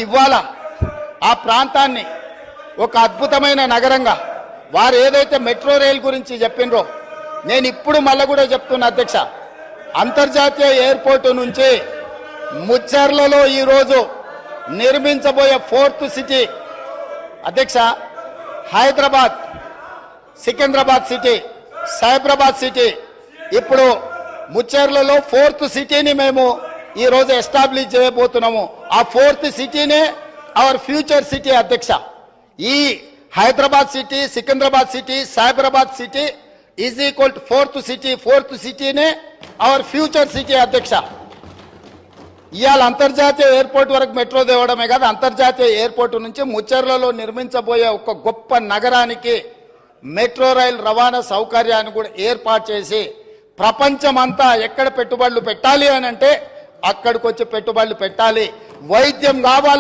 ఇవాళ ఆ ప్రాంతాన్ని ఒక అద్భుతమైన నగరంగా వారు ఏదైతే మెట్రో రైల్ గురించి చెప్పినరో నేను ఇప్పుడు మళ్ళీ కూడా చెప్తున్నా అధ్యక్ష, అంతర్జాతీయ ఎయిర్పోర్టు నుంచి ముచ్చర్లలో ఈరోజు నిర్మించబోయే 4th సిటీ అధ్యక్ష, హైదరాబాద్, సికింద్రాబాద్ సిటీ, సైబరాబాద్ సిటీ, ఇప్పుడు ముచ్చర్లలో 4th సిటీని మేము ఈరోజు ఎస్టాబ్లిష్ చేయబోతున్నాము. ఆ 4th సిటీనే అవర్ ఫ్యూచర్ సిటీ అధ్యక్ష. ఈ Hyderabad city, Secunderabad city, Cyberabad city is equal to 4th city. 4th సిటీనే అవర్ ఫ్యూచర్ సిటీ అధ్యక్ష. ఇవాళ అంతర్జాతీయ ఎయిర్పోర్ట్ వరకు మెట్రో తేవడమే కాదు, అంతర్జాతీయ ఎయిర్పోర్ట్ నుంచి ముచ్చర్లలో నిర్మించబోయే ఒక గొప్ప నగరానికి మెట్రో రైల్ రవాణా సౌకర్యాన్ని కూడా ఏర్పాటు చేసి ప్రపంచమంతా ఎక్కడ పెట్టుబడులు పెట్టాలి అని అంటే అక్కడికి వచ్చి పెట్టుబడులు పెట్టాలి. వైద్యం కావాలి